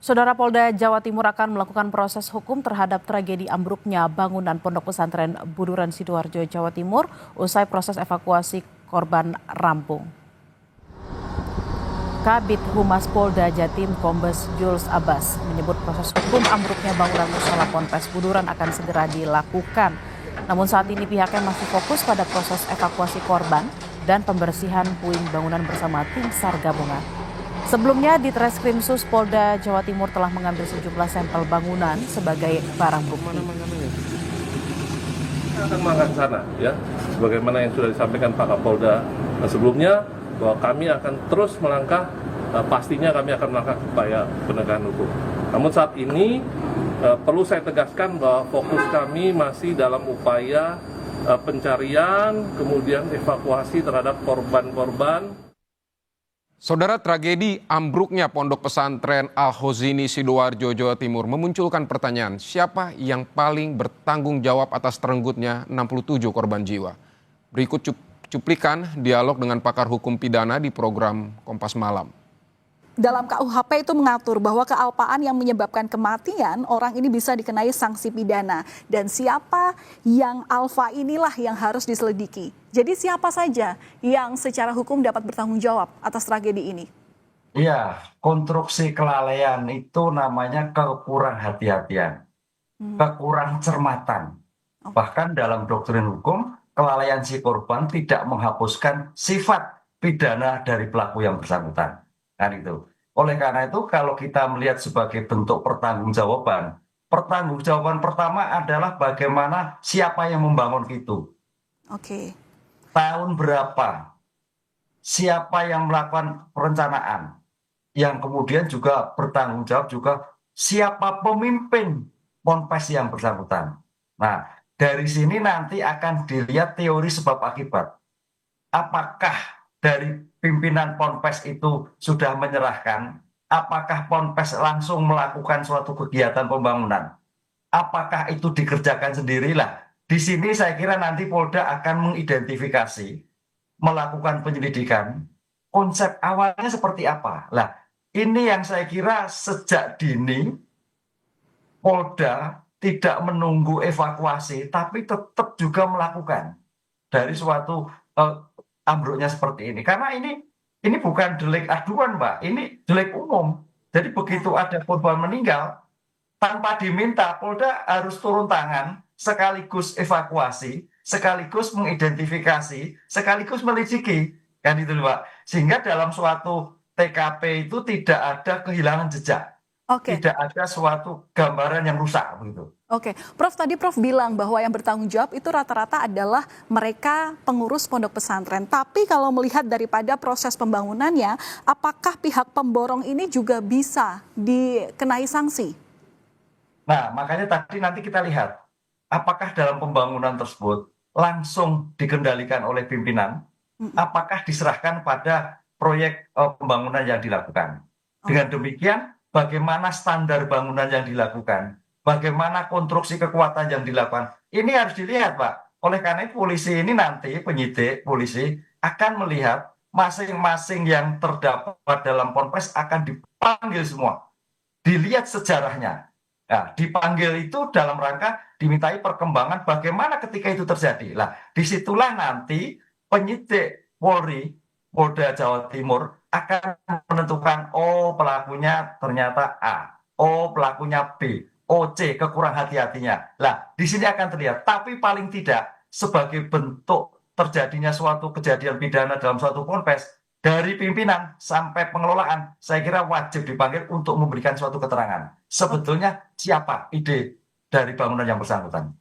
Saudara Polda Jawa Timur akan melakukan proses hukum terhadap tragedi ambruknya bangunan Pondok Pesantren Buduran Sidoarjo, Jawa Timur usai proses evakuasi korban rampung. Kabid Humas Polda Jatim Kombes Jules Abbas menyebut proses hukum ambruknya bangunan Mushola Ponpes Buduran akan segera dilakukan. Namun saat ini pihaknya masih fokus pada proses evakuasi korban dan pembersihan puing bangunan bersama tim SAR gabungan. Sebelumnya, Ditreskrimsus Polda Jawa Timur telah mengambil sejumlah sampel bangunan sebagai barang bukti. Kita akan mengangkat ke sana, ya, sebagaimana yang sudah disampaikan Pak Kapolda sebelumnya, bahwa kami akan terus melangkah, pastinya kami akan melangkah upaya penegakan hukum. Namun saat ini perlu saya tegaskan bahwa fokus kami masih dalam upaya pencarian, kemudian evakuasi terhadap korban-korban. Saudara, tragedi ambruknya Pondok Pesantren Al-Khozini Sidoarjo, Jawa Timur memunculkan pertanyaan, siapa yang paling bertanggung jawab atas terenggutnya 67 korban jiwa? Berikut cuplikan dialog dengan pakar hukum pidana di program Kompas Malam. Dalam KUHP itu mengatur bahwa kealpaan yang menyebabkan kematian orang ini bisa dikenai sanksi pidana. Dan siapa yang alfa inilah yang harus diselidiki. Jadi siapa saja yang secara hukum dapat bertanggung jawab atas tragedi ini? Iya, konstruksi kelalaian itu namanya kekurang hati-hatian, kekurang cermatan. Bahkan dalam doktrin hukum, kelalaian si korban tidak menghapuskan sifat pidana dari pelaku yang bersangkutan. Kan itu. Oleh karena itu, kalau kita melihat sebagai bentuk pertanggungjawaban pertama adalah bagaimana siapa yang membangun itu. Oke. Tahun berapa? Siapa yang melakukan perencanaan? Yang kemudian juga bertanggung jawab juga siapa pemimpin ponpes yang bersangkutan. Nah, dari sini nanti akan dilihat teori sebab akibat. Apakah dari pimpinan ponpes itu sudah menyerahkan? Apakah ponpes langsung melakukan suatu kegiatan pembangunan? Apakah itu dikerjakan sendirilah? Di sini saya kira nanti Polda akan mengidentifikasi, melakukan penyelidikan, konsep awalnya seperti apa. Lah, ini yang saya kira sejak dini Polda tidak menunggu evakuasi, tapi tetap juga melakukan dari suatu ambruknya seperti ini. Karena ini bukan delik aduan, Mbak. Ini delik umum. Jadi begitu ada korban meninggal, tanpa diminta, Polda harus turun tangan, sekaligus evakuasi, sekaligus mengidentifikasi, sekaligus melidiki. Kan itu, Mbak. Sehingga dalam suatu TKP itu tidak ada kehilangan jejak. Oke. Tidak ada suatu gambaran yang rusak begitu. Oke, Prof, tadi Prof bilang bahwa yang bertanggung jawab itu rata-rata adalah mereka pengurus pondok pesantren. Tapi kalau melihat daripada proses pembangunannya, apakah pihak pemborong ini juga bisa dikenai sanksi? Nah, makanya tadi nanti kita lihat, apakah dalam pembangunan tersebut langsung dikendalikan oleh pimpinan, apakah diserahkan pada proyek pembangunan yang dilakukan. Dengan demikian, bagaimana standar bangunan yang dilakukan, bagaimana konstruksi kekuatan yang dilakukan. Ini harus dilihat, Pak. Oleh karena itu polisi ini nanti, penyidik polisi akan melihat masing-masing yang terdapat dalam ponpes akan dipanggil semua. Dilihat sejarahnya. Nah, dipanggil itu dalam rangka dimintai perkembangan bagaimana ketika itu terjadi. Nah, disitulah nanti penyidik Polri, Polda Jawa Timur akan menentukan, oh pelakunya ternyata A, oh pelakunya B, oh C, kekurang hati-hatinya. Lah, di sini akan terlihat. Tapi paling tidak sebagai bentuk terjadinya suatu kejadian pidana dalam suatu ponpes, dari pimpinan sampai pengelolaan, saya kira wajib dipanggil untuk memberikan suatu keterangan. Sebetulnya siapa ide dari bangunan yang bersangkutan?